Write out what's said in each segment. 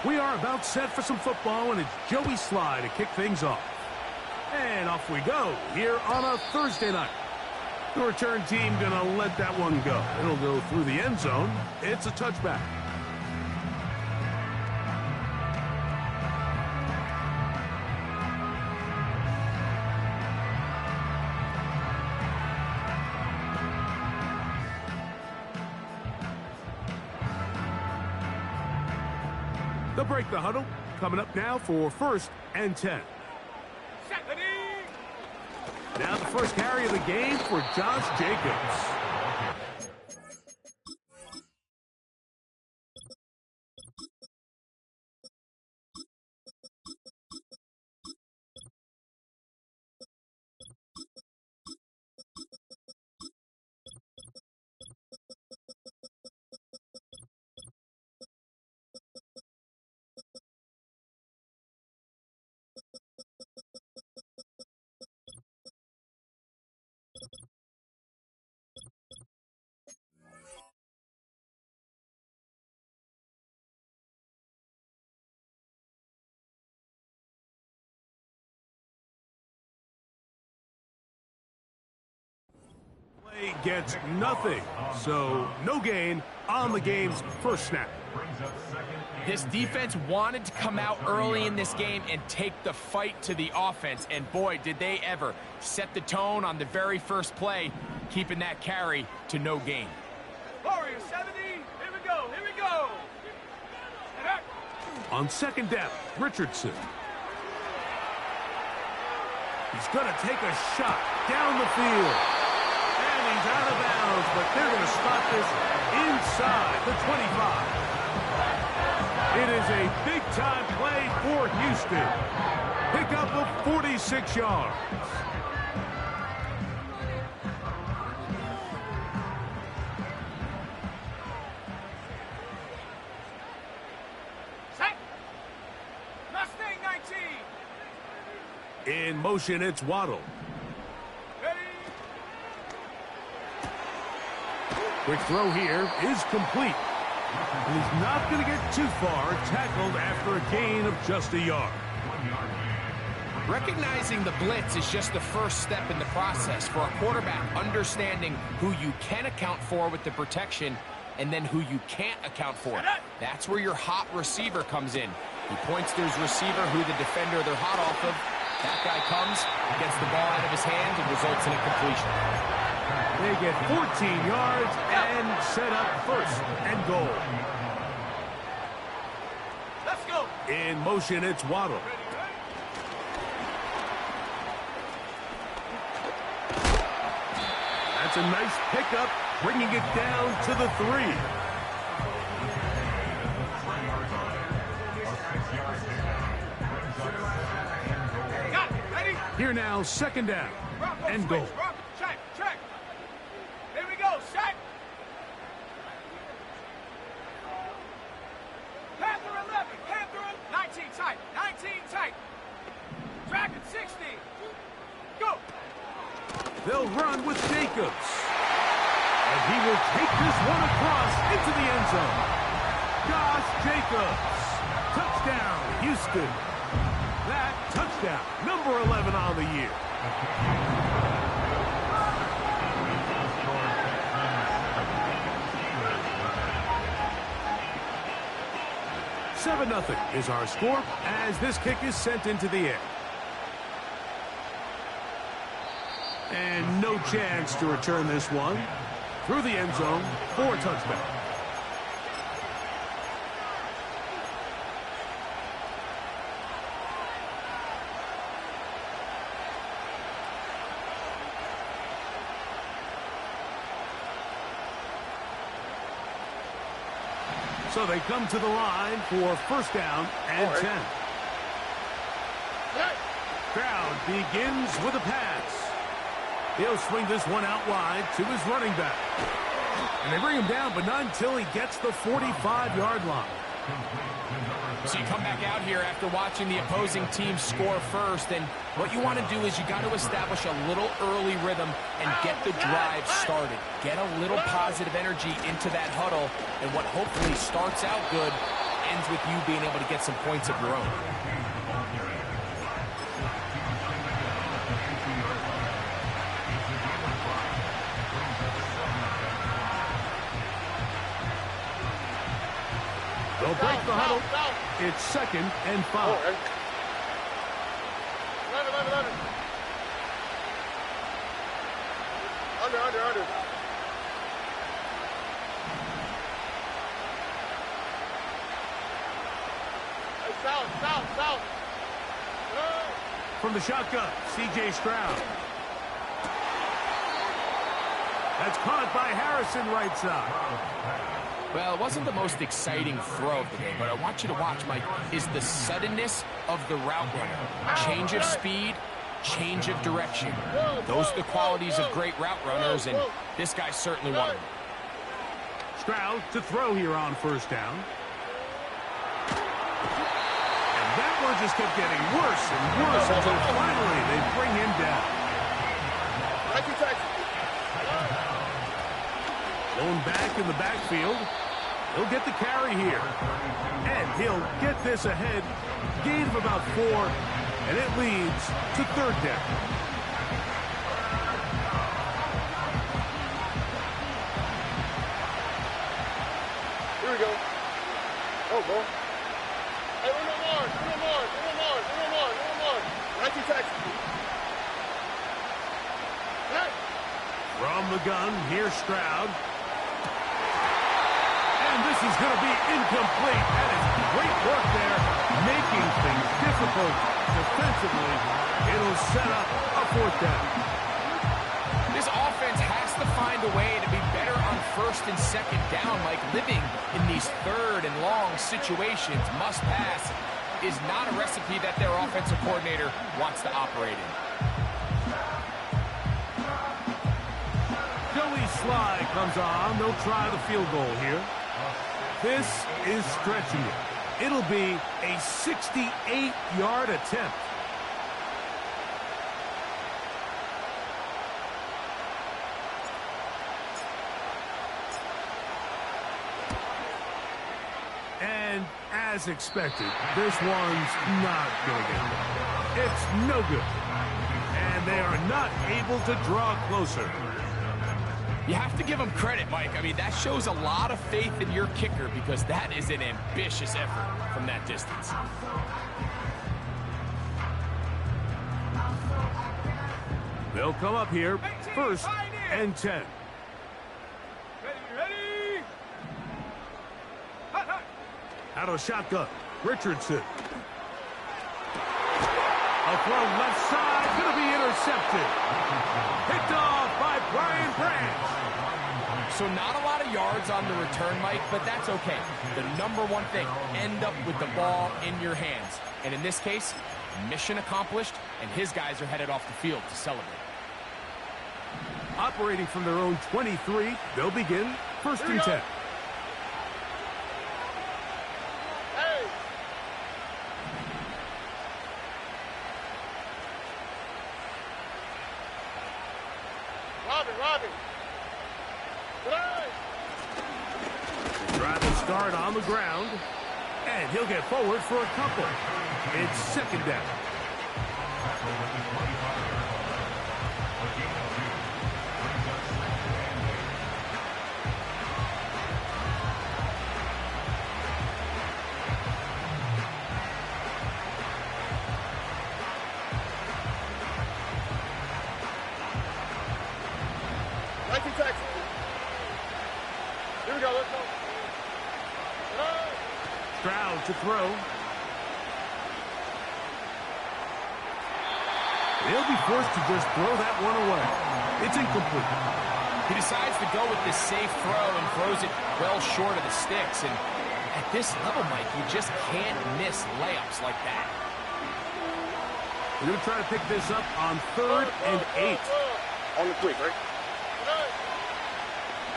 We are about set for some football, and it's Joey Sly to kick things off. And off we go here on a Thursday night. The return team going to let that one go. It'll go through the end zone. It's a touchback. They'll break the huddle. Coming up now for 1st and 10. Now the first carry of the game for Josh Jacobs. Gets nothing, so no gain on the game's first snap. This defense wanted to come out early in this game and take the fight to the offense, and boy, did they ever set the tone on the very first play, keeping that carry to no gain. Warriors 70, here we go, here we go. On second down, Richardson. He's going to take a shot down the field. He's out of bounds, but they're going to spot this inside the 25. It is a big-time play for Houston. Pickup of 46 yards. Set. Mustang 19. In motion, it's Waddle. Quick throw here is complete. And he's not going to get too far, tackled after a gain of just a yard. Recognizing the blitz is just the first step in the process for a quarterback, understanding who you can account for with the protection and then who you can't account for. That's where your hot receiver comes in. He points to his receiver who the defender they're hot off of. That guy comes, gets the ball out of his hand, and results in a completion. They get 14 yards and set up 1st and goal. Let's go. In motion, it's Waddle. That's a nice pickup, bringing it down to the 3. Got it. Ready? Here now, 2nd down and goal. Check, check. Here we go, set. Panther 11, Panther 19 tight, 19 tight. Dragon 60. Go. They'll run with Jacobs. And he will take this one across into the end zone. Josh Jacobs. Touchdown, Houston. That touchdown, number 11 on the year. Seven-0 is our score as this kick is sent into the air. And no chance to return this one through the end zone for a touchback. So they come to the line for 1st down and 10. Crowd begins with a pass. He'll swing this one out wide to his running back. And they bring him down, but not until he gets the 45-yard line. So you come back out here after watching the opposing team score first, and what you want to do is you got to establish a little early rhythm and get the drive started. Get a little positive energy into that huddle, and what hopefully starts out good ends with you being able to get some points of your own. They'll break the huddle. It's 2nd and 5. Under. South. From the shotgun, C.J. Stroud. That's caught by Harrison right side. Well, it wasn't the most exciting throw of the day, but I want you to watch, Mike, is the suddenness of the route runner. Change of speed, change of direction. Those are the qualities of great route runners, and this guy certainly one of them. Stroud to throw here on 1st down. And that one just kept getting worse and worse until finally they bring him down. Going back in the backfield. He'll get the carry here. And he'll get this ahead. Gain of about 4. And it leads to 3rd down. Here we go. Oh, boy. Hey, no more. Nike taxi. Hey. From the gun, here's Stroud. And this is going to be incomplete. That is great work there, making things difficult defensively. It'll set up a 4th down. This offense has to find a way to be better on 1st and 2nd down, like living in these 3rd and long situations. Must pass is not a recipe that their offensive coordinator wants to operate in. Joey Sly comes on. They'll try the field goal here. This is stretching it. It'll be a 68-yard attempt. And as expected, this one's not going to get it. It's no good. And they are not able to draw closer. You have to give him credit, Mike. I mean, that shows a lot of faith in your kicker because that is an ambitious effort from that distance. They'll come up here, 1st and 10. Ready. Out of the shotgun, Richardson. A throw left side, going to be intercepted. Picked off by Brian Branch. So not a lot of yards on the return, Mike, but that's okay. The number one thing, end up with the ball in your hands. And in this case, mission accomplished, and his guys are headed off the field to celebrate. Operating from their own 23, they'll begin 1st and 10. Robin. Try to start on the ground, and he'll get forward for a couple. It's 2nd down. Nike taxi. Here we go. Let's go. Stroud to throw. They'll be forced to just throw that one away. It's incomplete. He decides to go with this safe throw and throws it well short of the sticks. And at this level, Mike, you just can't miss layups like that. We're going to try to pick this up on 3rd and 8. On the 3, right?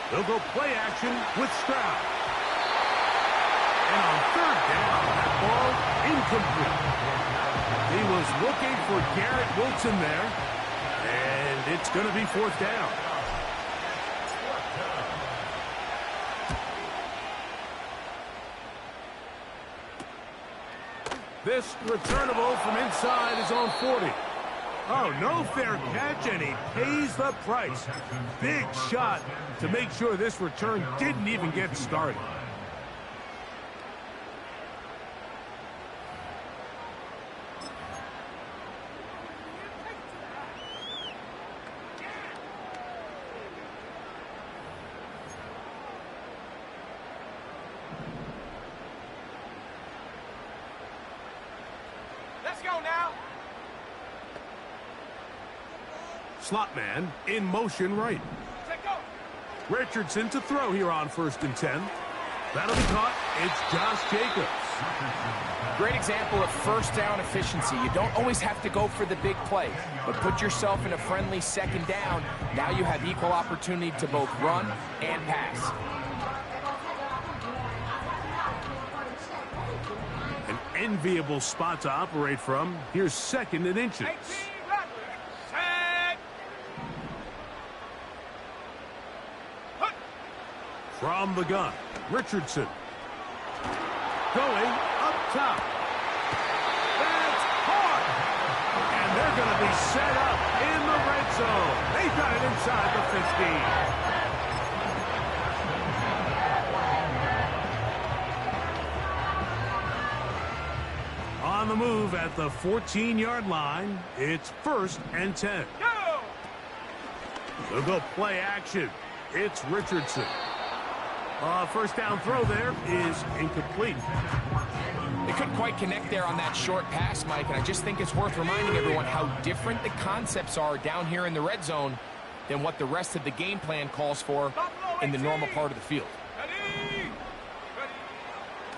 They'll go play action with Stroud. And on third down, that ball incomplete. He was looking for Garrett Wilson there. And it's going to be fourth down. This returnable from inside is on 40. Oh, no fair catch, and he pays the price. Big shot to make sure this return didn't even get started. Let's go now. Slot man in motion right. Richardson to throw here on 1st and 10. That'll be caught. It's Josh Jacobs. Great example of first down efficiency. You don't always have to go for the big play, but put yourself in a friendly second down. Now you have equal opportunity to both run and pass. An enviable spot to operate from. Here's 2nd and inches. From the gun, Richardson. Going up top. That's hard. And they're going to be set up in the red zone. They've got it inside the 15. On the move at the 14-yard line, it's 1st and 10. Go! They'll go play action. It's Richardson. First down throw there is incomplete. They couldn't quite connect there on that short pass, Mike, and I just think it's worth reminding everyone how different the concepts are down here in the red zone than what the rest of the game plan calls for in the normal part of the field.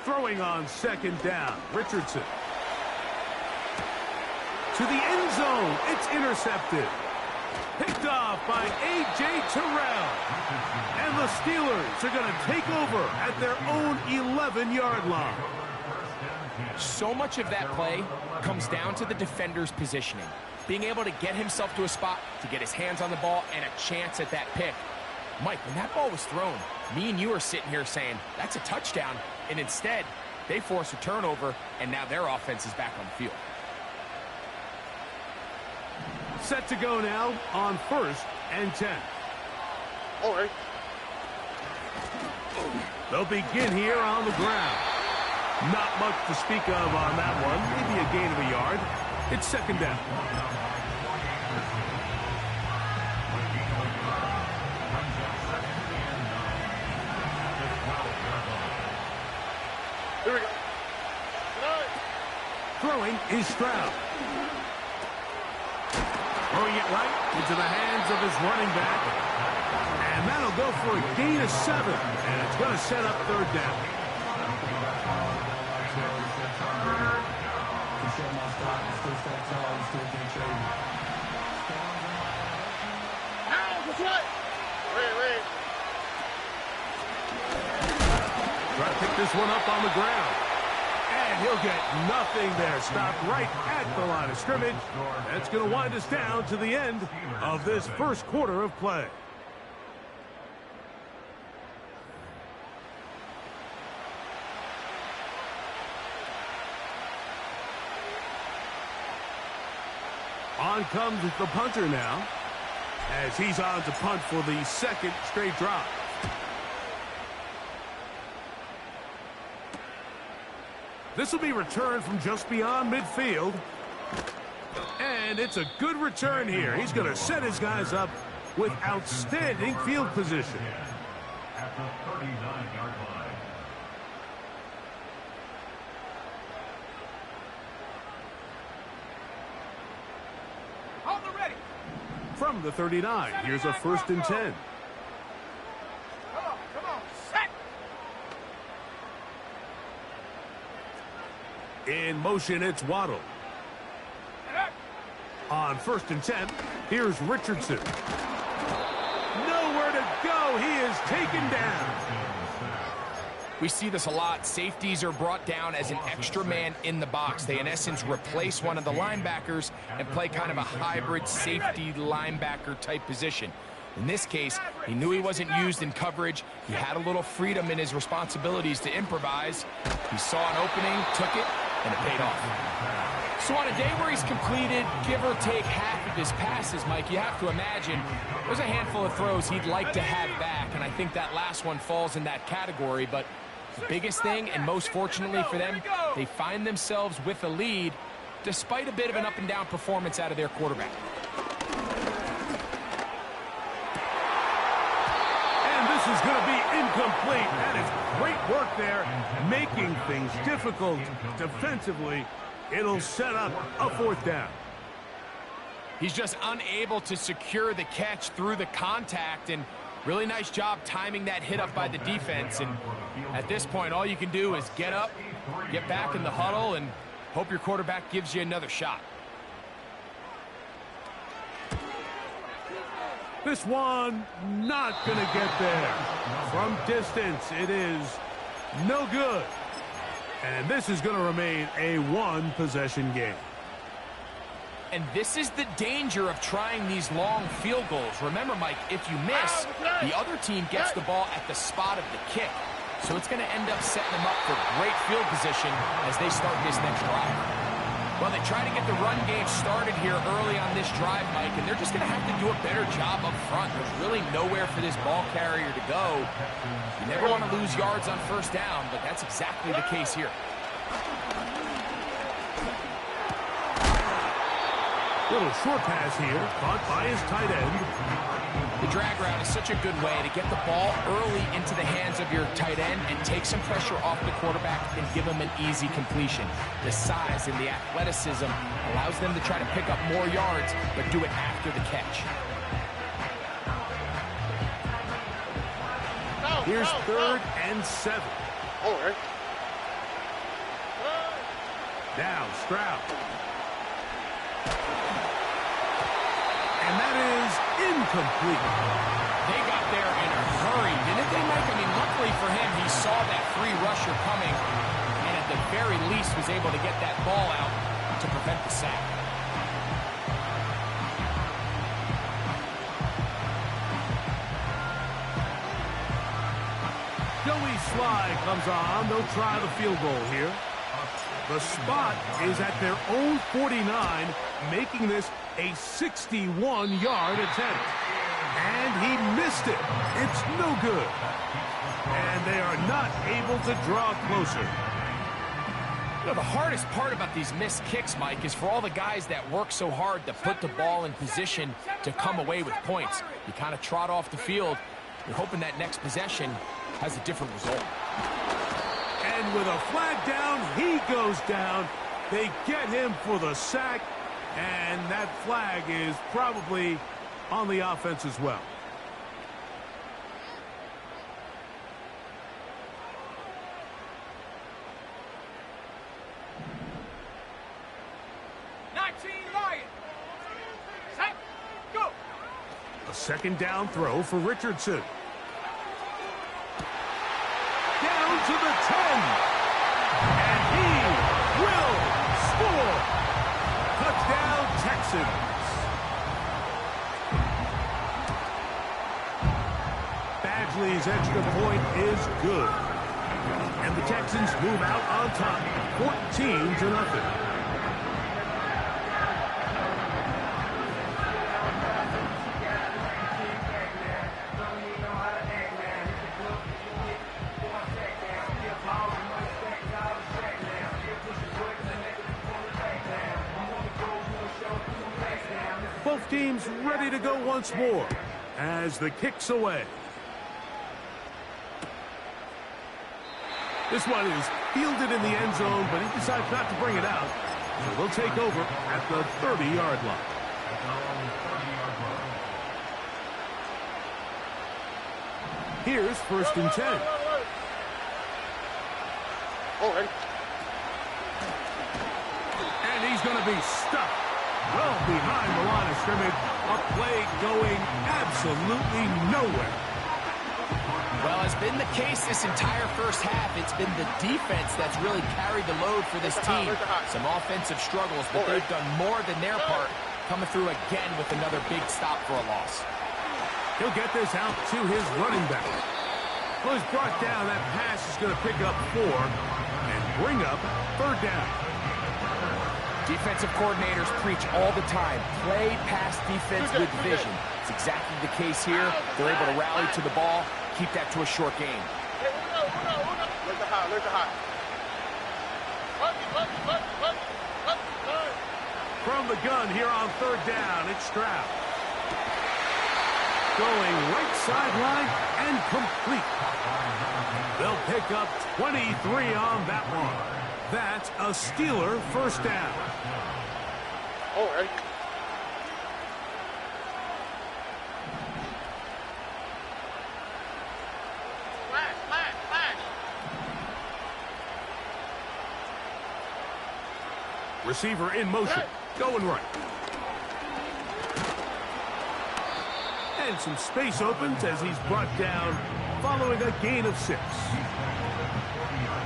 Throwing on 2nd down, Richardson. To the end zone, it's intercepted. Picked off by A.J. Terrell. And the Steelers are going to take over at their own 11-yard line. So much of that play comes down to the defender's positioning. Being able to get himself to a spot, to get his hands on the ball, and a chance at that pick. Mike, when that ball was thrown, me and you are sitting here saying, that's a touchdown. And instead, they force a turnover, and now their offense is back on the field. Set to go now on 1st and 10. All right. They'll begin here on the ground. Not much to speak of on that one. Maybe a gain of a yard. It's 2nd down. Here we go. Throwing is Stroud. Throwing it right into the hands of his running back. And that'll go for a gain of 7. And it's going to set up 3rd down. Wait. Try to pick this one up on the ground. And he'll get nothing there. Stopped right at the line of scrimmage. That's going to wind us down to the end of this first quarter of play. On comes the punter now, as he's on to punt for the 2nd straight drive. This will be returned from just beyond midfield. And it's a good return here. He's going to set his guys up with outstanding field position. At the 39-yard line. Hold it ready. From the 39, here's a 1st and 10. Come on, set. In motion, it's Waddle. On 1st and 10, here's Richardson. Nowhere to go. He is taken down. We see this a lot. Safeties are brought down as an extra man in the box. They, in essence, replace one of the linebackers and play kind of a hybrid safety linebacker type position. In this case, he knew he wasn't used in coverage. He had a little freedom in his responsibilities to improvise. He saw an opening, took it, and it paid off. So on a day where he's completed, give or take half of his passes, Mike, you have to imagine there's a handful of throws he'd like to have back, and I think that last one falls in that category. But the biggest thing, and most fortunately for them, they find themselves with a lead despite a bit of an up-and-down performance out of their quarterback. And this is going to be incomplete. That is great work there, making things difficult defensively. It'll set up a 4th down. He's just unable to secure the catch through the contact, and really nice job timing that hit up by the defense. And at this point, all you can do is get up, get back in the huddle, and hope your quarterback gives you another shot. This one not going to get there. From distance, it is no good. And this is going to remain a 1-possession game. And this is the danger of trying these long field goals. Remember, Mike, if you miss, the other team gets the ball at the spot of the kick. So it's going to end up setting them up for great field position as they start this next drive. Well, they try to get the run game started here early on this drive, Mike, and they're just going to have to do a better job up front. There's really nowhere for this ball carrier to go. You never want to lose yards on 1st down, but that's exactly the case here. Little short pass here, caught by his tight end. The drag route is such a good way to get the ball early into the hands of your tight end and take some pressure off the quarterback and give him an easy completion. The size and the athleticism allows them to try to pick up more yards, but do it after the catch. Here's 3rd and 7. All right. Now Stroud. And that is incomplete. They got there in a hurry, didn't they, Mike? I mean, luckily for him, he saw that free rusher coming, and at the very least was able to get that ball out to prevent the sack. Joey Sly comes on. They'll try the field goal here. The spot is at their own 49, making this a 61-yard attempt. And he missed it. It's no good. And they are not able to draw closer. You know, the hardest part about these missed kicks, Mike, is for all the guys that work so hard to put the ball in position to come away with points. You kind of trot off the field. You're hoping that next possession has a different result. And with a flag down, he goes down. They get him for the sack, and that flag is probably on the offense as well. A 2nd down throw for Richardson. Down to the 10. And he will score. Touchdown, Texans. Badgley's extra point is good. And the Texans move out on top, 14-0. Both teams ready to go once more as the kick's away. This one is fielded in the end zone, but he decides not to bring it out. So they'll take over at the 30-yard line. Here's 1st and 10. All right. And he's going to be stuck well behind the line of scrimmage. A play going absolutely nowhere. Well, has been the case this entire first half. It's been the defense that's really carried the load for this team. Some offensive struggles, but they've done more than their part, coming through again with another big stop for a loss. He'll get this out to his running back. Well, he's brought down. That pass is going to pick up 4 and bring up 3rd down. Defensive coordinators preach all the time, play pass defense with vision. It's exactly the case here. They're able to rally to the ball, keep that to a short game. Learn to high. From the gun here on 3rd down, it's Stroud. Going right sideline and complete. They'll pick up 23 on that one. That's a Steeler first down. All right. Flash. Receiver in motion, going right. And some space opens as he's brought down following a gain of 6.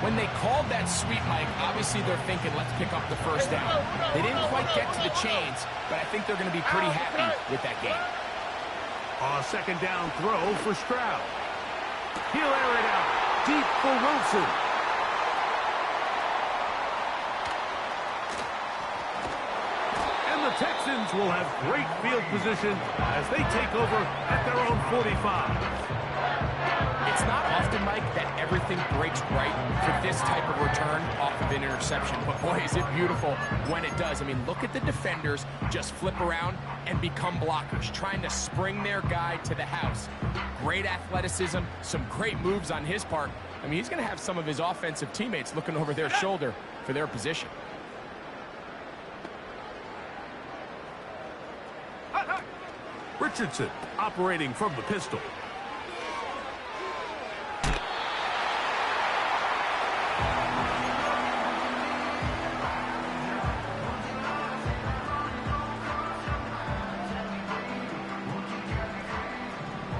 When they called that sweep, Mike, obviously they're thinking, let's pick up the first down. They didn't quite get to the chains, but I think they're going to be pretty happy with that game. A 2nd down throw for Stroud. He'll air it out deep for Wilson. And the Texans will have great field position as they take over at their own 45. It's not often, Mike, that everything breaks right for this type of return off of an interception. But, boy, is it beautiful when it does. I mean, look at the defenders just flip around and become blockers, trying to spring their guy to the house. Great athleticism, some great moves on his part. I mean, he's going to have some of his offensive teammates looking over their shoulder for their position. Richardson operating from the pistol.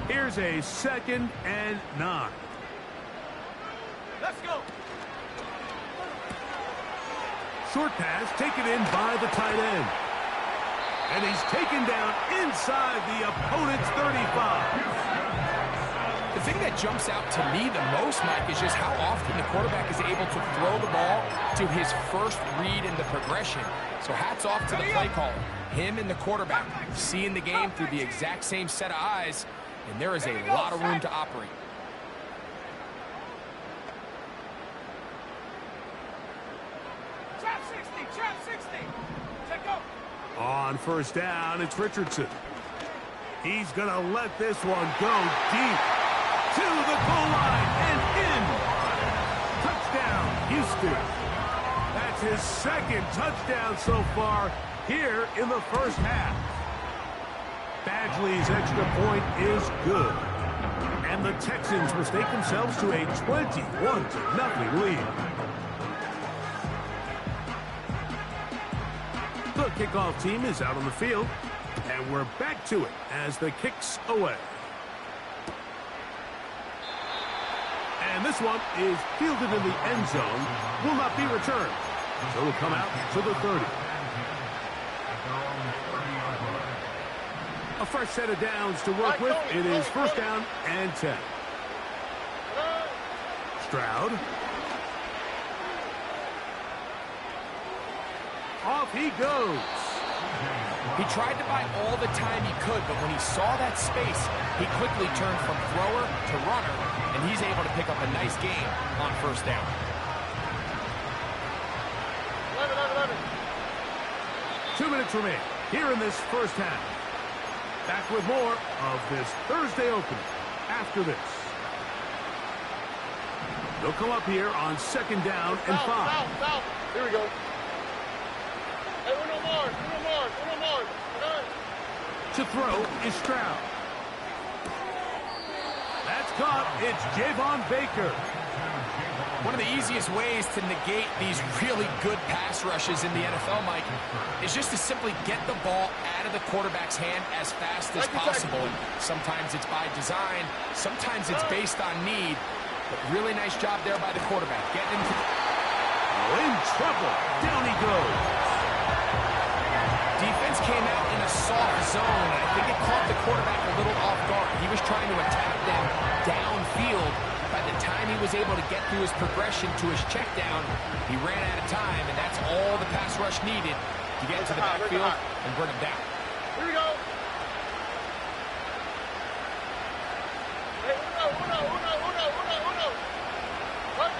Here's a 2nd and 9. Let's go. Short pass taken in by the tight end. And he's taken down inside the opponent's 35. The thing that jumps out to me the most, Mike, is just how often the quarterback is able to throw the ball to his first read in the progression. So hats off to the play caller. Him and the quarterback seeing the game through the exact same set of eyes, and there is a lot of room to operate. Trap 60. Check go. On 1st down, it's Richardson. He's going to let this one go deep to the goal line and in. Touchdown, Houston. That's his 2nd touchdown so far here in the first half. Badgley's extra point is good. And the Texans will stake themselves to a 21-0 lead. The kickoff team is out on the field, and we're back to it as the kick's away. And this one is fielded in the end zone, will not be returned. So it'll come out to the 30. A fresh set of downs to work with. It is 1st down and 10. Stroud. Off he goes. He tried to buy all the time he could, but when he saw that space, he quickly turned from thrower to runner, and he's able to pick up a nice gain on 1st down. 2 minutes remain here in this first half. Back with more of this Thursday opener after this. They'll come up here on 2nd down and 5. Foul. Here we go. Hey, uno more. To throw is Stroud. That's caught. It's Javon Baker. One of the easiest ways to negate these really good pass rushes in the NFL, Mike, is just to simply get the ball out of the quarterback's hand as fast as possible. And sometimes it's by design, sometimes it's based on need. But really nice job there by the quarterback. Getting into... In trouble. Down he goes. Defense came out in a soft zone, and I think it caught the quarterback a little off guard. He was trying to attack them downfield. By the time he was able to get through his progression to his check down, he ran out of time, and that's all the pass rush needed to get to the backfield and bring him down. Here we go. Hey, uno. Punch.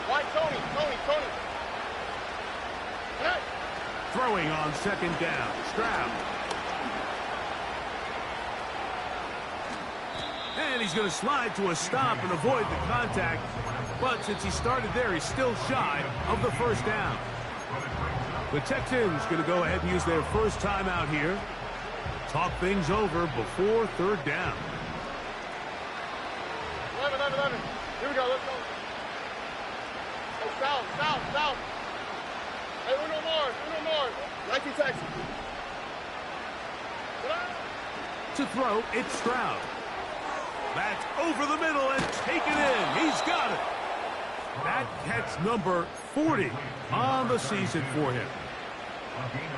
Why, Tony. Hey. Throwing on second down. Stroud. And he's going to slide to a stop and avoid the contact. But since he started there, he's still shy of the first down. The Texans going to go ahead and use their first timeout here. Talk things over before third down. 11. Here we go. Let's go. Hey, south. Hey, uno more. 19 Texans. To throw, it's Stroud. That's over the middle and taken in. He's got it. That catch number 40 on the season for him.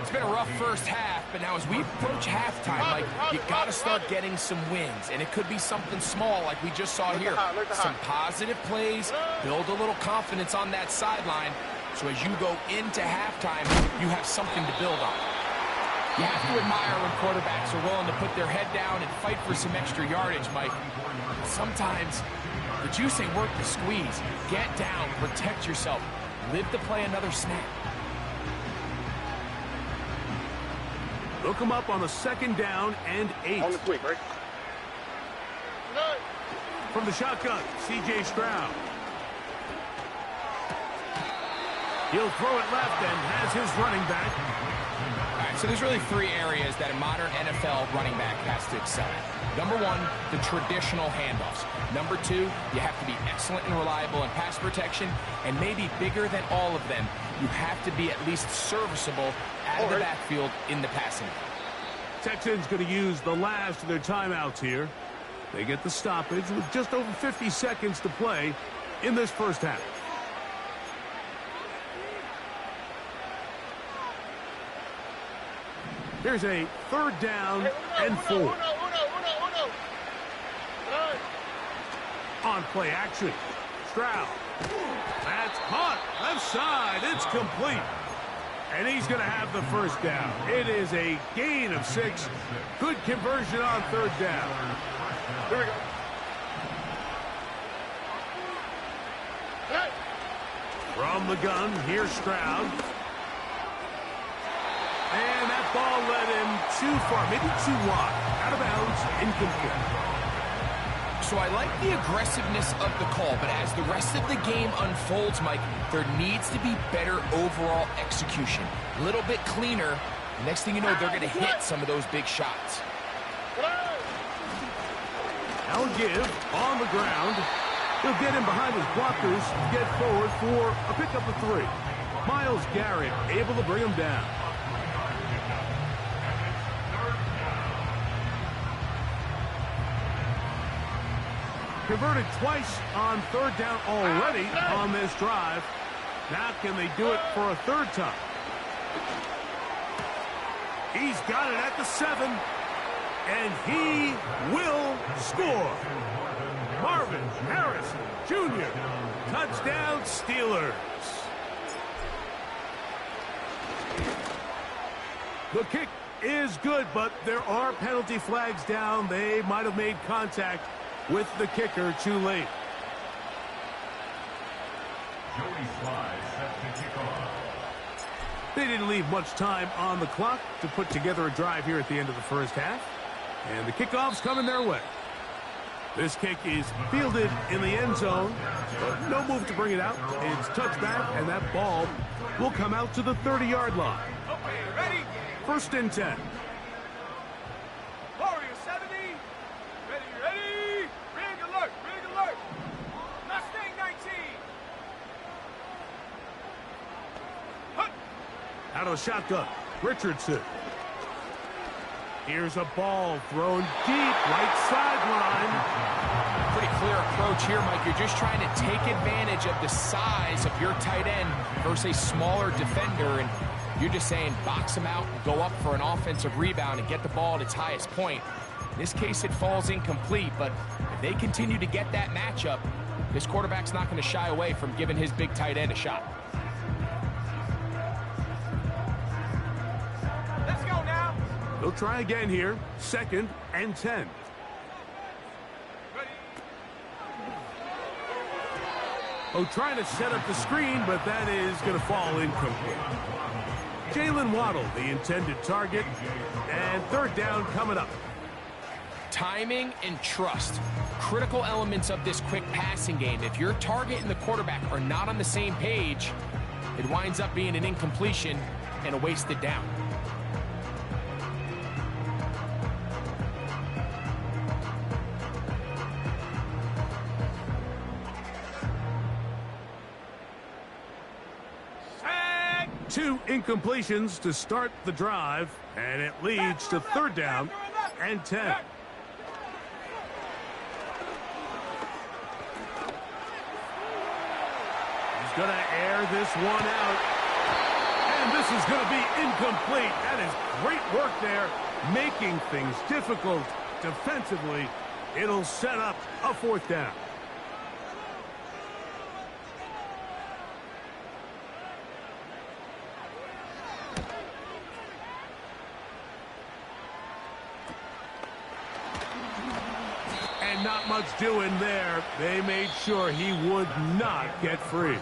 It's been a rough first half, but now as we approach halftime, like, you got to start getting some wins, and it could be something small like we just saw here. Some positive plays, build a little confidence on that sideline, so as you go into halftime, you have something to build on. You have to admire when quarterbacks are willing to put their head down and fight for some extra yardage, Mike. Sometimes the juice ain't worth the squeeze. Get down, protect yourself, live to play another snap. Look him up on a second down and 8. On the quick, right? From the shotgun, C.J. Stroud. He'll throw it left and has his running back. All right, so there's really 3 areas that a modern NFL running back has to excel at. Number 1, the traditional handoffs. Number 2, you have to be excellent and reliable in pass protection. And maybe bigger than all of them, you have to be at least serviceable out of the backfield in the passing. Texans going to use the last of their timeouts here. They get the stoppage with just over 50 seconds to play in this first half. Here's a third down and 4. On play action. Stroud. That's caught. Left side. It's complete. And he's going to have the first down. It is a gain of 6. Good conversion on third down. Here we go. From the gun, here's Stroud. And that ball led him too far, maybe too wide. Out of bounds, incomplete. So I like the aggressiveness of the call, but as the rest of the game unfolds, Mike, there needs to be better overall execution. A little bit cleaner. Next thing you know, they're going to hit some of those big shots. Now give on the ground. He'll get in behind his blockers, get forward for a pickup of 3. Myles Garrett able to bring him down. Converted twice on third down already on this drive. Now can they do it for a third time? He's got it at the 7. And he will score. Marvin Harrison Jr. Touchdown Steelers. The kick is good, but there are penalty flags down. They might have made contact with the kicker too late. Joey Sly set to kick off. They didn't leave much time on the clock to put together a drive here at the end of the first half. And the kickoff's coming their way. This kick is fielded in the end zone, but no move to bring it out. It's touchback, and that ball will come out to the 30-yard line. Okay, ready? First and 10. Warrior 70. Ready. Ring alert. Out of the shotgun, Richardson. Here's a ball thrown deep, right sideline. Pretty clear approach here, Mike. You're just trying to take advantage of the size of your tight end versus a smaller defender, and you're just saying box him out, go up for an offensive rebound, and get the ball at its highest point. In this case, it falls incomplete, but if they continue to get that matchup, this quarterback's not going to shy away from giving his big tight end a shot. Let's go now. They'll try again here. 2nd and 10. Oh, trying to set up the screen, but that is going to fall incomplete. Jalen Waddle, the intended target, and 3rd down coming up. Timing and trust, critical elements of this quick passing game. If your target and the quarterback are not on the same page, it winds up being an incompletion and a wasted down. Two incompletions to start the drive, and it leads to 3rd down and 10. He's going to air this one out. And this is going to be incomplete. That is great work there, making things difficult defensively. It'll set up a 4th down. Not much doing there. They made sure he would not get free.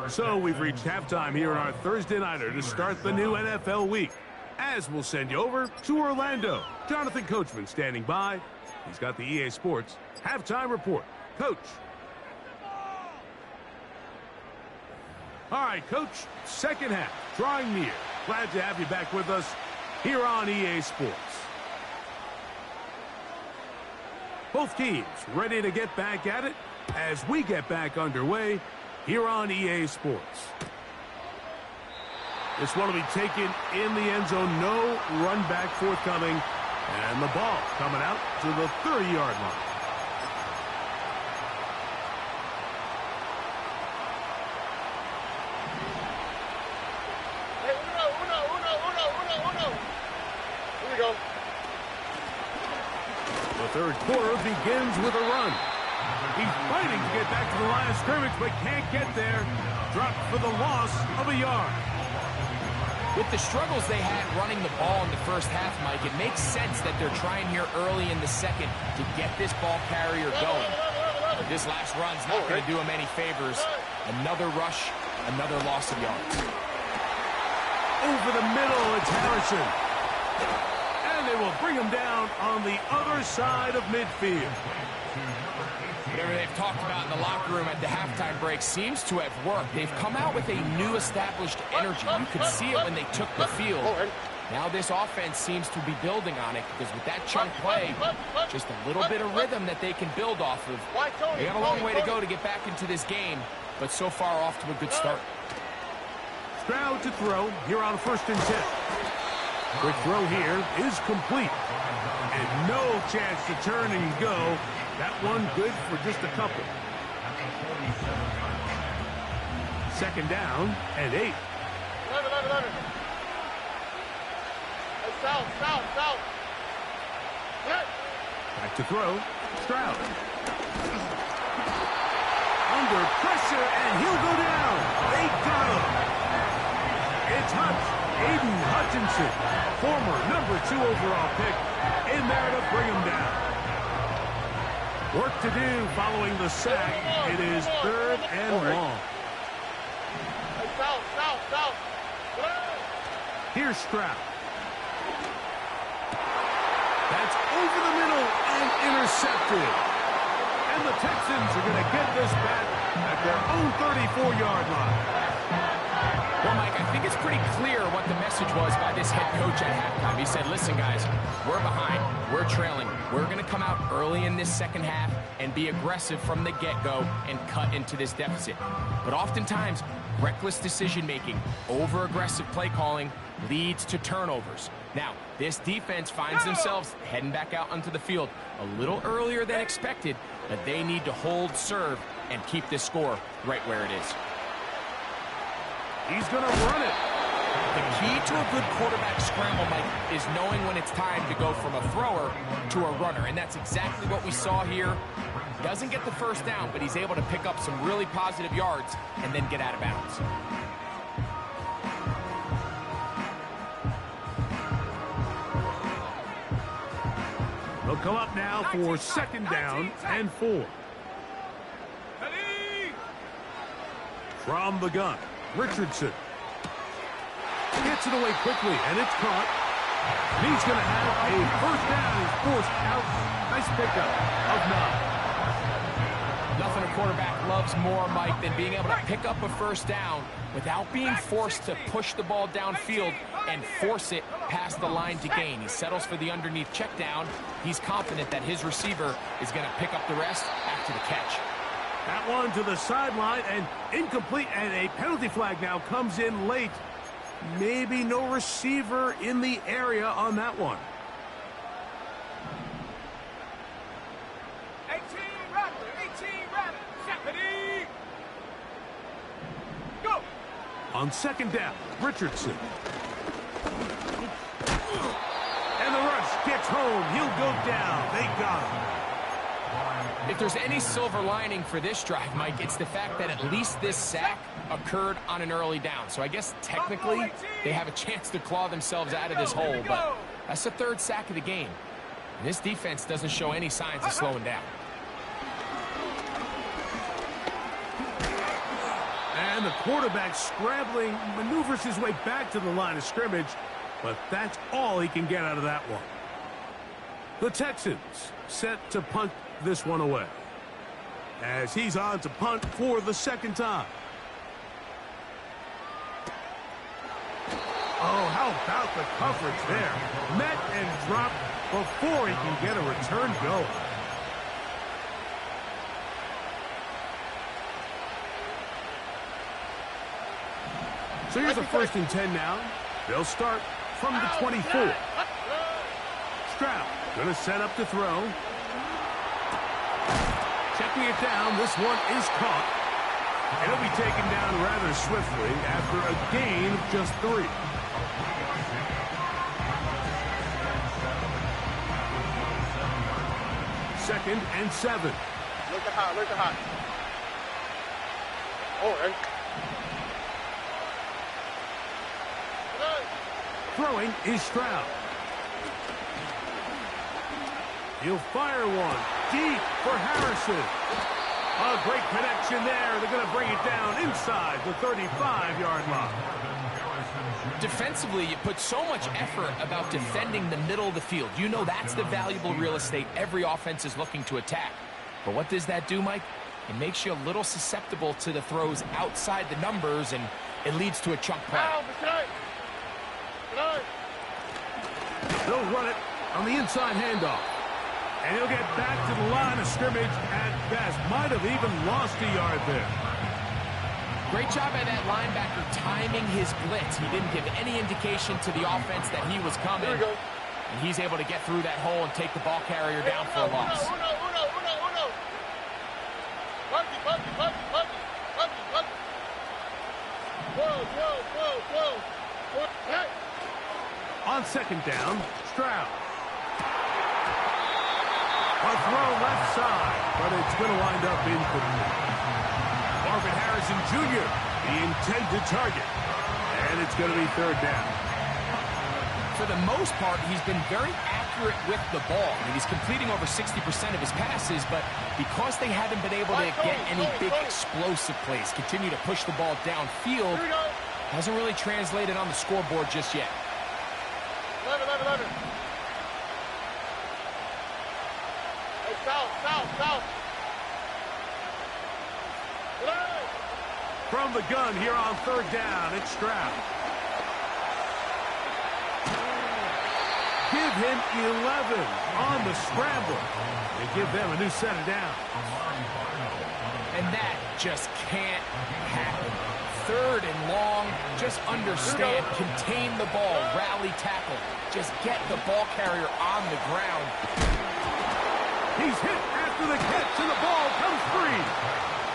So we've reached halftime here on our Thursday Nighter to start the new NFL week. As we'll send you over to Orlando. Jonathan Coachman standing by. He's got the EA Sports halftime report. Coach. All right, Coach. 2nd half drawing near. Glad to have you back with us here on EA Sports. Both teams ready to get back at it as we get back underway here on EA Sports. This one will be taken in the end zone. No run back forthcoming. And the ball coming out to the 30-yard line. Hey, uno. Here we go. The 3rd quarter begins with a run. He's fighting to get back to the line of scrimmage, but can't get there. Dropped for the loss of a yard. With the struggles they had running the ball in the first half, Mike, it makes sense that they're trying here early in the second to get this ball carrier going. But this last run's not going to do him any favors. Another rush, another loss of yards. Over the middle, it's Harrison. And they will bring him down on the other side of midfield. Whatever they've talked about in the locker room at the halftime break seems to have worked. They've come out with a new established energy. You could see it when they took the field. Now this offense seems to be building on it because with that chunk play, just a little bit of rhythm that they can build off of. They got a long way to go to get back into this game, but so far off to a good start. Stroud to throw here on 1st and 10. Quick throw here is complete. And no chance to turn and go. That one good for just a couple. 2nd down and 8. 11. South. Back to throw. Stroud. Under pressure, and he'll go down. They got him. It's Aiden Hutchinson, former #2 overall pick, in there to bring him down. Work to do following the sack. It is 3rd and long. South. Here's Stroud. That's over the middle and intercepted. And the Texans are going to get this back at their own 34-yard line. Well, Mike, I think it's pretty clear what the message was by this head coach at halftime. He said, listen, guys, we're behind. We're trailing. We're going to come out early in this second half and be aggressive from the get-go and cut into this deficit. But oftentimes, Reckless decision-making, over-aggressive play calling leads to turnovers. Now, this defense finds themselves heading back out onto the field a little earlier than expected, but they need to hold serve and keep this score right where it is. He's going to run it. The key to a good quarterback scramble, Mike, is knowing when it's time to go from a thrower to a runner, and that's exactly what we saw here. Doesn't get the first down, but he's able to pick up some really positive yards and then get out of bounds. They'll come up now for second down and 4. From the gun, Richardson. Gets it away quickly, and it's caught. And he's going to have a first down. He's forced out. Nice pickup of 9. Nothing a quarterback loves more, Mike, than being able to pick up a first down without being forced to push the ball downfield and force it past the line to gain. He settles for the underneath check down. He's confident that his receiver is going to pick up the rest after the catch. That one to the sideline and incomplete, and a penalty flag now comes in late. Maybe no receiver in the area on that one. 18 Rattler, Stephanie. Go! On second down, Richardson. And the rush gets home. He'll go down. They got him. If there's any silver lining for this drive, Mike, it's the fact that at least this sack occurred on an early down. So I guess technically they have a chance to claw themselves out of this hole, but that's the third sack of the game. And this defense doesn't show any signs of slowing down. And the quarterback scrambling, maneuvers his way back to the line of scrimmage, but that's all he can get out of that one. The Texans set to punt this one away, as he's on to punt for the second time. Oh, how about the coverage there? Met and dropped before he can get a return going. So here's a 1st and 10 now. They'll start from the 24. Stroud going to set up to throw. Checking it down. This one is caught. And it'll be taken down rather swiftly after a gain of just 3. Second and 7. Look at hot, look at hot. Oh, right. Throwing is Stroud. He'll fire one deep for Harrison. A great connection there. They're going to bring it down inside the 35-yard line. Defensively, you put so much effort about defending the middle of the field. You know that's the valuable real estate every offense is looking to attack. But what does that do, Mike? It makes you a little susceptible to the throws outside the numbers, and it leads to a chunk play. They'll run it on the inside handoff. And he'll get back to the line of scrimmage at best. Might have even lost a yard there. Great job by that linebacker timing his blitz. He didn't give any indication to the offense that he was coming. Here we go. And he's able to get through that hole and take the ball carrier down for a loss. On second down, Stroud. A throw left side, but it's going to wind up incomplete. Marvin Harrison Jr., the intended target. And it's going to be third down. For the most part, he's been very accurate with the ball. I mean, he's completing over 60% of his passes, but because they haven't been able to get any big explosive plays, continue to push the ball downfield, hasn't really translated on the scoreboard just yet. South. From the gun here on third down, it's Stroud. give him 11 on the scramble. They give them a new set of downs. And that just can't happen. 3rd and long, just understand, contain the ball, rally tackle. Just get the ball carrier on the ground. He's hit after the catch, and the ball comes free.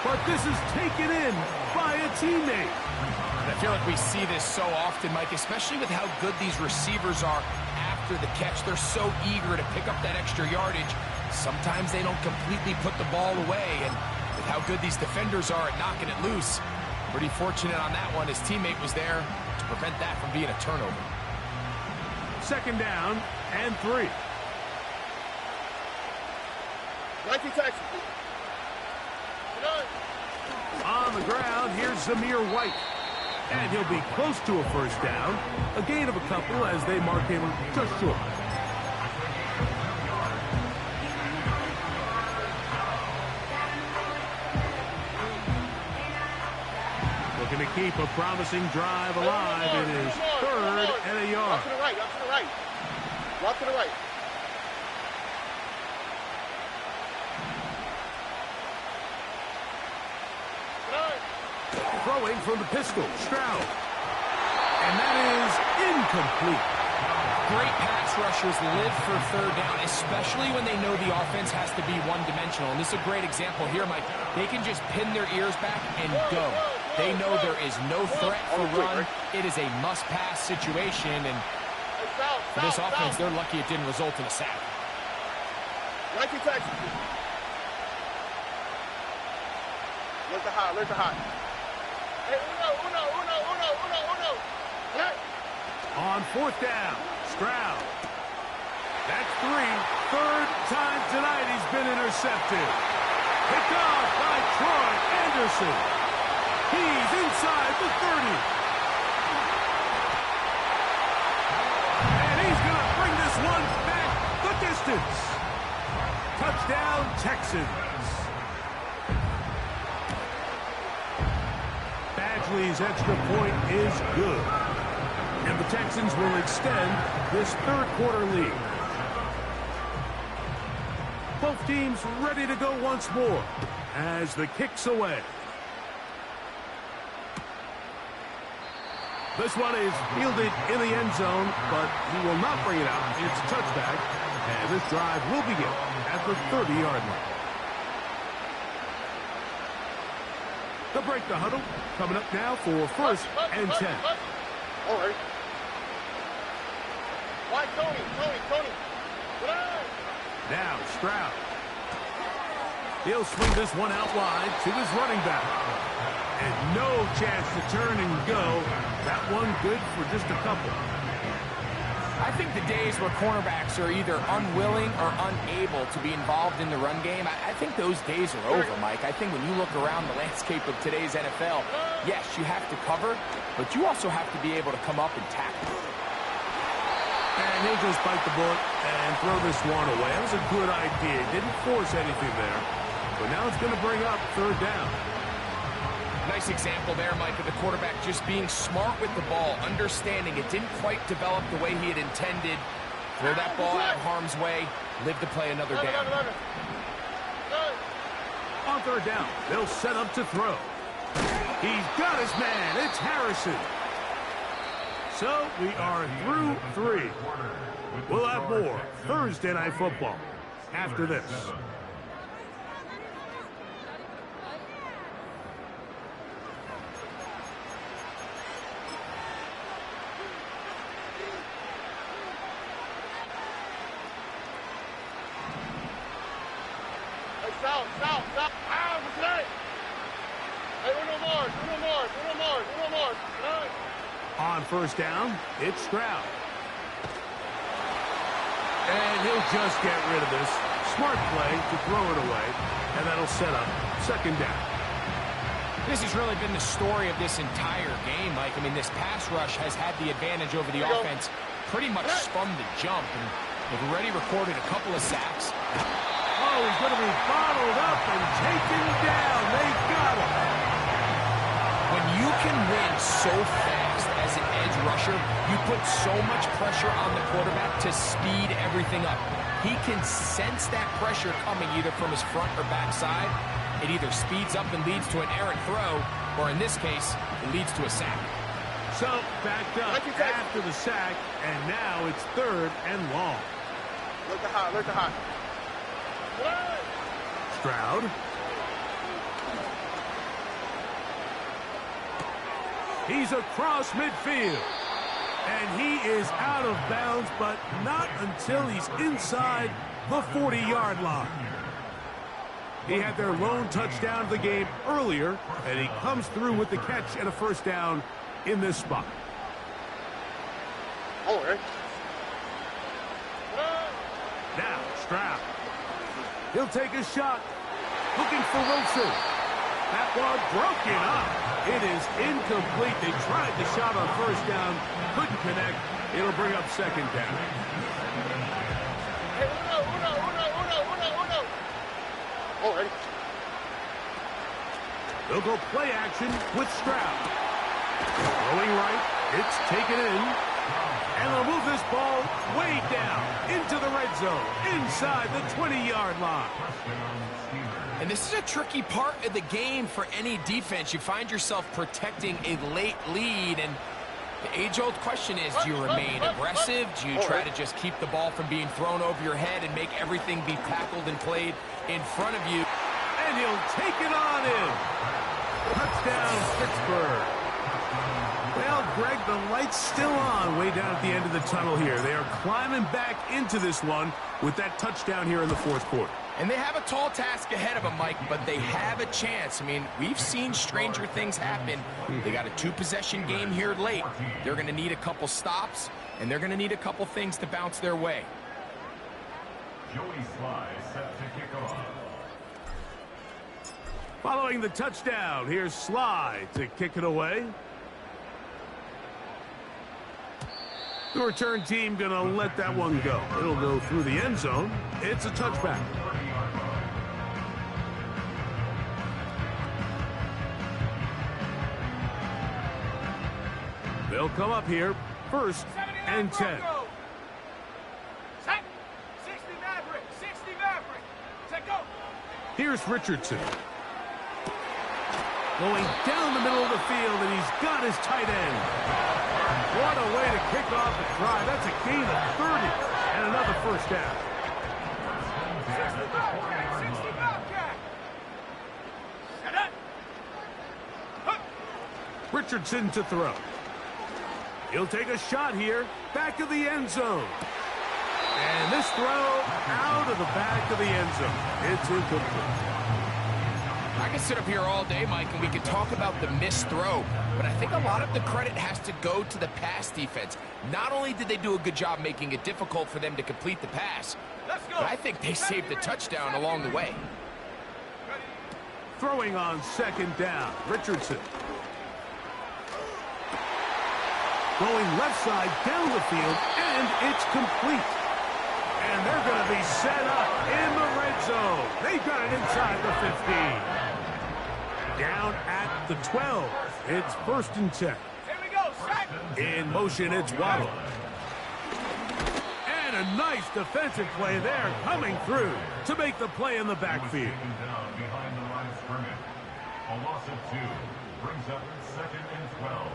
But this is taken in by a teammate. And I feel like we see this so often, Mike, especially with how good these receivers are after the catch. They're so eager to pick up that extra yardage. Sometimes they don't completely put the ball away, and with how good these defenders are at knocking it loose, pretty fortunate on that one. His teammate was there to prevent that from being a turnover. 2nd down and 3. Nike Texas. On the ground, here's Zamir White. And he'll be close to a 1st down. A gain of a couple as they mark him just short. Looking to keep a promising drive alive. It is 3rd and a yard. Walk to the right, walk to the right. Walk to the right. Throwing from the pistol, Stroud. And that is incomplete. Great pass rushers live for 3rd down, especially when they know the offense has to be one-dimensional. And this is a great example here, Mike. They can just pin their ears back and go. They know there is no threat for run. It is a must-pass situation, and for this offense, they're lucky it didn't result in a sack. Nike Texas. Look to high, look to high. Hey, uno. Hey. On 4th down, Stroud. That's 3. 3rd time tonight he's been intercepted. Picked off by Troy Anderson. He's inside the 30. And he's going to bring this one back the distance. Touchdown, Texans. Badgley's extra point is good. And the Texans will extend this 3rd quarter lead. Both teams ready to go once more as the kick's away. This one is fielded in the end zone, but he will not bring it out. It's a touchback, and this drive will begin at the 30-yard line. They'll break the huddle. Coming up now for 1st and 10. All right. Why, Tony. Now Stroud. He'll swing this one out wide to his running back. And no chance to turn and go. That one good for just a couple. I think the days where cornerbacks are either unwilling or unable to be involved in the run game, I think those days are over, Mike. I think when you look around the landscape of today's NFL, yes, you have to cover, but you also have to be able to come up and tackle. And he'll just bite the bullet and throw this one away. That was a good idea. Didn't force anything there. But now it's going to bring up 3rd down. Nice example there, Mike, of the quarterback just being smart with the ball, understanding it didn't quite develop the way he had intended. Throw that ball out of harm's way, live to play another down. On 3rd down, they'll set up to throw. He's got his man. It's Harrison. So we are through 3. We'll have more Thursday Night Football after this. South. Hey, Uno Mars. On 1st down, it's Stroud. And he'll just get rid of this. Smart play to throw it away, and that'll set up 2nd down. This has really been the story of this entire game, Mike. I mean, this pass rush has had the advantage over the offense pretty much from the jump, and they've already recorded a couple of sacks. Oh, he's going to be bottled up and taken down. They got him. When you can win so fast as an edge rusher, you put so much pressure on the quarterback to speed everything up. He can sense that pressure coming either from his front or back side. It either speeds up and leads to an errant throw, or in this case, it leads to a sack. So, backed up after the sack, and now it's 3rd and long. Look to hot, look to hot. Stroud. He's across midfield. And he is out of bounds, but not until he's inside the 40-yard line. He had their lone touchdown of the game earlier, and he comes through with the catch and a first down in this spot. Oh, right. Now, Stroud. He'll take a shot. Looking for Wilson. That one broken up. It is incomplete. They tried the shot on first down. Couldn't connect. It'll bring up second down. Hey, uno. Oh, right. They'll go play action with Stroud. Going right. It's taken in. And they'll move this ball way down into the red zone, inside the 20-yard line. And this is a tricky part of the game for any defense. You find yourself protecting a late lead, and the age-old question is, do you remain aggressive? Do you try to just keep the ball from being thrown over your head and make everything be tackled and played in front of you? And he'll take it on in. Touchdown, Pittsburgh. Well, Greg, the light's still on way down at the end of the tunnel here. They are climbing back into this one with that touchdown here in the 4th quarter. And they have a tall task ahead of them, Mike, but they have a chance. I mean, we've seen stranger things happen. They got a 2-possession game here late. They're going to need a couple stops, and they're going to need a couple things to bounce their way. Joey Sly set to kick off. Following the touchdown, here's Sly to kick it away. The return team going to let that one go. It'll go through the end zone. It's a touchback. They'll come up here, 1st and 10. Set. 60 Maverick. 60 Maverick. Set, go. Here's Richardson. Going down the middle of the field, and he's got his tight end. What a way to kick off the drive. That's a gain of 30 and another first down. 60 Bobcat. 60 Bobcat. Set up. Hup. Richardson to throw. He'll take a shot here, back of the end zone. And this throw out of the back of the end zone. It's incomplete. I can sit up here all day, Mike, and we can talk about the missed throw, but I think a lot of the credit has to go to the pass defense. Not only did they do a good job making it difficult for them to complete the pass, Let's go. but I think they saved the touchdown along the way. Throwing on 2nd down, Richardson. Going left side down the field, and it's complete. And they're going to be set up in the red zone. They got it inside the 15. Down at the 12. It's 1st and 10. Here we go. Set. In motion, it's Waddle. And a nice defensive play there coming through to make the play in the backfield. Taken down behind the line of scrimmage. A loss of 2 brings up 2nd and 12.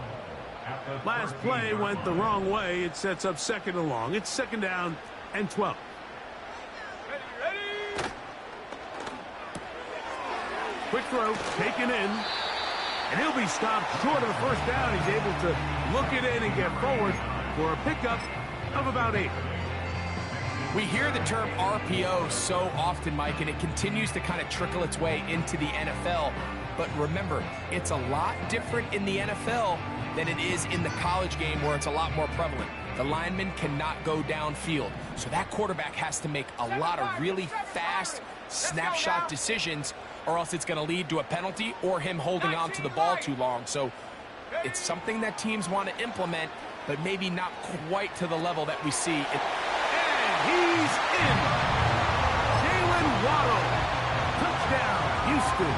At the Last play went the wrong way. It sets up 2nd and long. It's 2nd down and 12. Ready. Quick throw, taken in. And he'll be stopped short of the first down. He's able to look it in and get forward for a pickup of about 8. We hear the term RPO so often, Mike, and it continues to kind of trickle its way into the NFL. But remember, it's a lot different in the NFL than it is in the college game where it's a lot more prevalent. The lineman cannot go downfield. So that quarterback has to make a lot of really fast snapshot decisions, or else it's going to lead to a penalty or him holding on to the ball too long. So it's something that teams want to implement, but maybe not quite to the level that we see. And he's in. Jalen Waddle. Touchdown, Houston.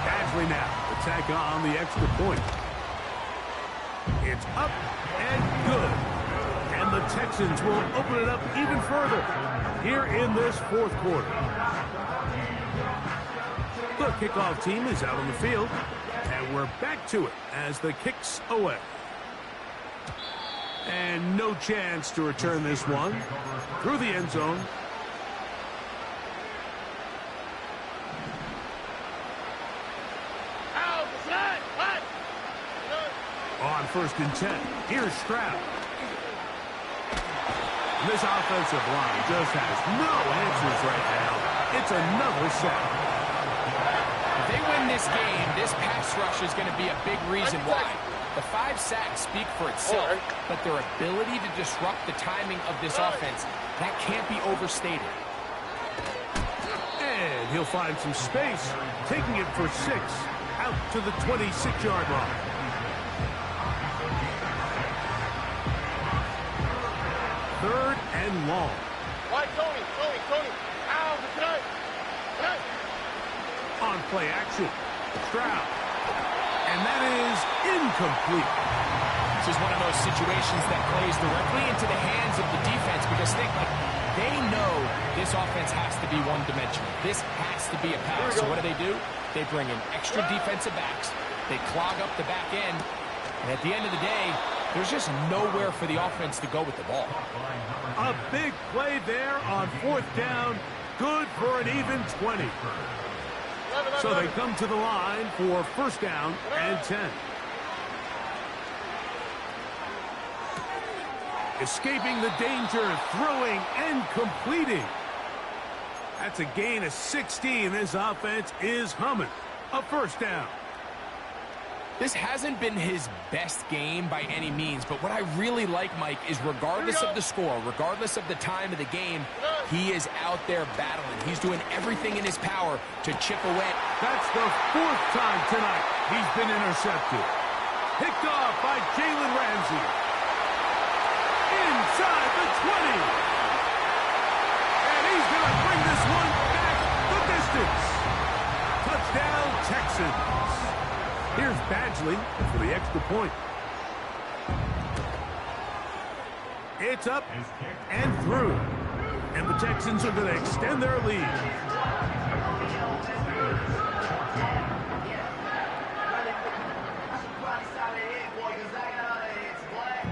Badgley now to tack on the extra point. It's up and good. And the Texans will open it up even further here in this fourth quarter. The kickoff team is out on the field, and we're back to it as the kick's away. And no chance to return this one through the end zone. On 1st and 10, here's Stroud. This offensive line just has no answers right now. It's another sack. If they win this game, this pass rush is going to be a big reason why. The 5 sacks speak for itself, but their ability to disrupt the timing of this offense, that can't be overstated. And he'll find some space, taking it for 6 out to the 26-yard line. Third and long. Why, Tony? Ow, tonight. On play action, Stroud. And that is incomplete. This is one of those situations that plays directly into the hands of the defense because they know this offense has to be one-dimensional. This has to be a pass. So what do? They bring in extra defensive backs. They clog up the back end. And at the end of the day, there's just nowhere for the offense to go with the ball. A big play there on 4th down. Good for an even 20. So they come to the line for 1st down and 10. Escaping the danger, throwing and completing. That's a gain of 16. This offense is humming. A 1st down. This hasn't been his best game by any means, but what I really like, Mike, is regardless of the score, regardless of the time of the game, he is out there battling. He's doing everything in his power to chip away. That's the 4th time tonight he's been intercepted. Picked off by Jalen Ramsey. Inside the 20. And he's going to bring this one back the distance. Touchdown, Texans. Here's Badgley for the extra point. It's up and through. And the Texans are going to extend their lead.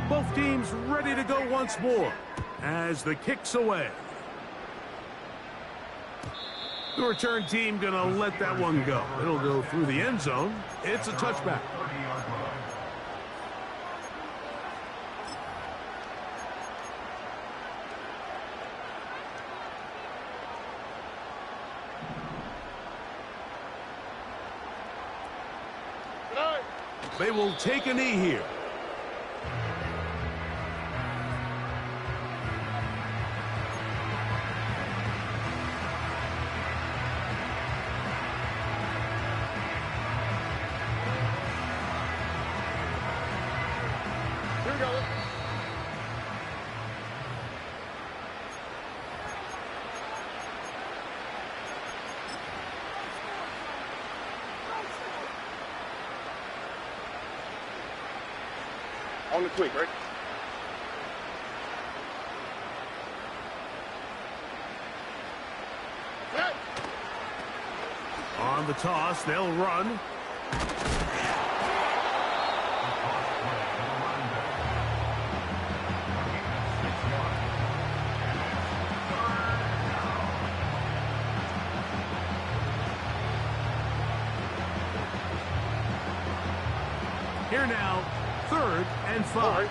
Both teams ready to go once more as the kick's away. The return team going to let that one go. It'll go through the end zone. It's a touchback. They will take a knee here. On the quick, right? On the toss, they'll run. Here now, 3rd and 5.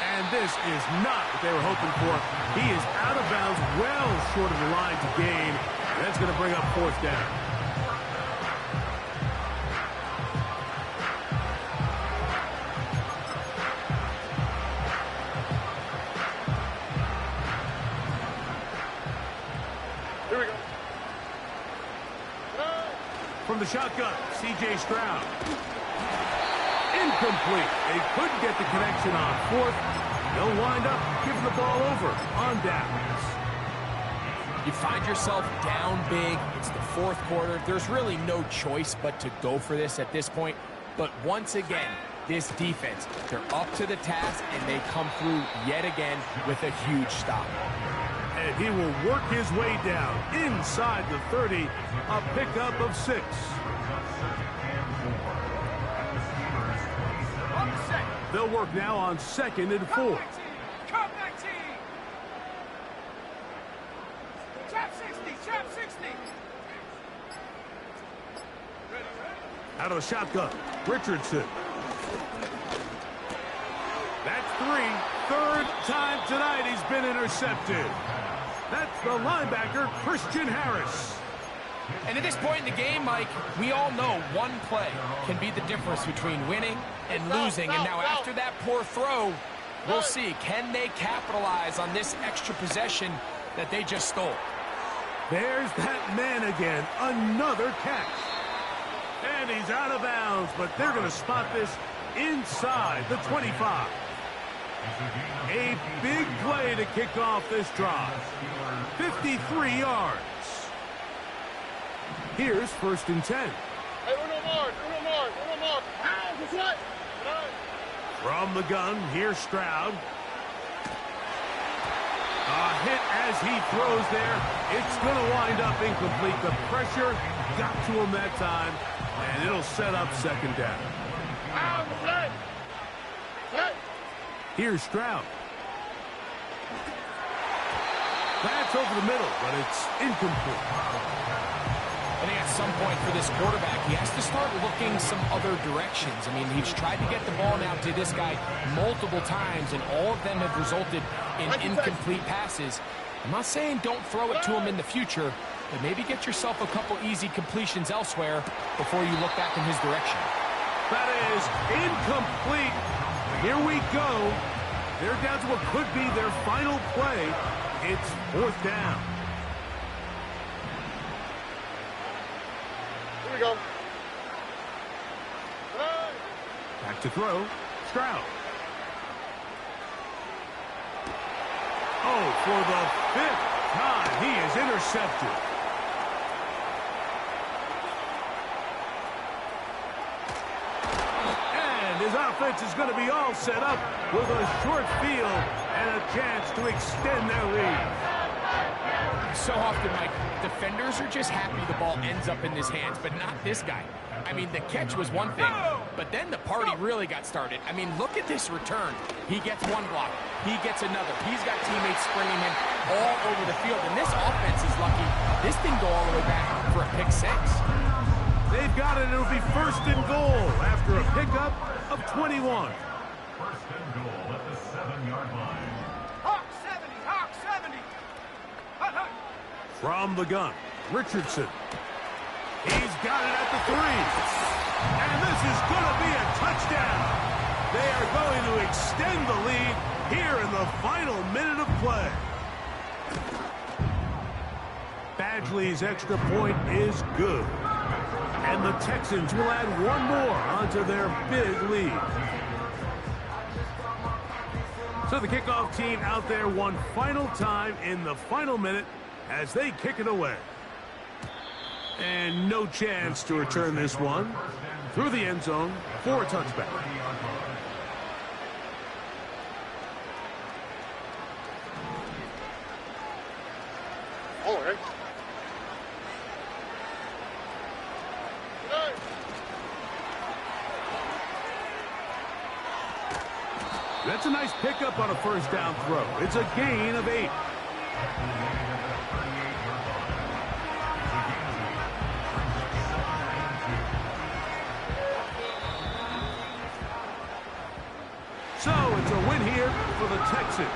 And this is not what they were hoping for. He is out of bounds, well short of the line to gain. That's going to bring up 4th down. From the shotgun, C.J. Stroud. Incomplete. They couldn't get the connection on 4th. They'll wind up giving the ball over on downs. You find yourself down big. It's the fourth quarter. There's really no choice but to go for this at this point. But once again, this defense, they're up to the task, and they come through yet again with a huge stop. And he will work his way down inside the 30, a pickup of 6. They'll work now on 2nd and 4. Come 19. Trap 60, trap 60. Out of the shotgun, Richardson. That's 3. Third time tonight he's been intercepted. That's the linebacker, Christian Harris. And at this point in the game, Mike, we all know one play can be the difference between winning and losing. And now after that poor throw, we'll see, can they capitalize on this extra possession that they just stole? There's that man again, another catch. And he's out of bounds, but they're going to spot this inside the 25. A big play to kick off this drive. 53 yards. Here's 1st and 10. Hey, uno more. From the gun, here's Stroud. A hit as he throws there. It's going to wind up incomplete. The pressure got to him that time, and it'll set up 2nd down. Here's Stroud. That's over the middle, but it's incomplete. I think at some point for this quarterback, he has to start looking some other directions. I mean, he's tried to get the ball now to this guy multiple times, and all of them have resulted in incomplete passes. I'm not saying don't throw it to him in the future, but maybe get yourself a couple easy completions elsewhere before you look back in his direction. That is incomplete. Here we go. They're down to what could be their final play. It's 4th down. Here we go. Back to throw. Stroud. Oh, for the 5th time, he is intercepted. And his offense is going to be all set up with a short field and a chance to extend their lead. So often, Mike, defenders are just happy the ball ends up in his hands, but not this guy. I mean, the catch was one thing, but then the party really got started. I mean, look at this return. He gets one block. He gets another. He's got teammates springing him all over the field, and this offense is lucky. This didn't go all the way back for a pick 6. They've got it. It'll be 1st and goal after a pickup of 21. 1st and goal at the 7-yard line. Hawk 70, Hawk 70. Hut, hut. From the gun, Richardson. He's got it at the 3. And this is going to be a touchdown. They are going to extend the lead here in the final minute of play. Badgley's extra point is good. And the Texans will add one more onto their big lead. So the kickoff team out there one final time in the final minute as they kick it away. And no chance to return this one through the end zone for a touchback. All right. That's a nice pickup on a 1st down throw. It's a gain of 8. So it's a win here for the Texans.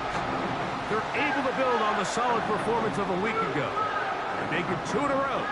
They're able to build on the solid performance of a week ago and make it 2 in a row.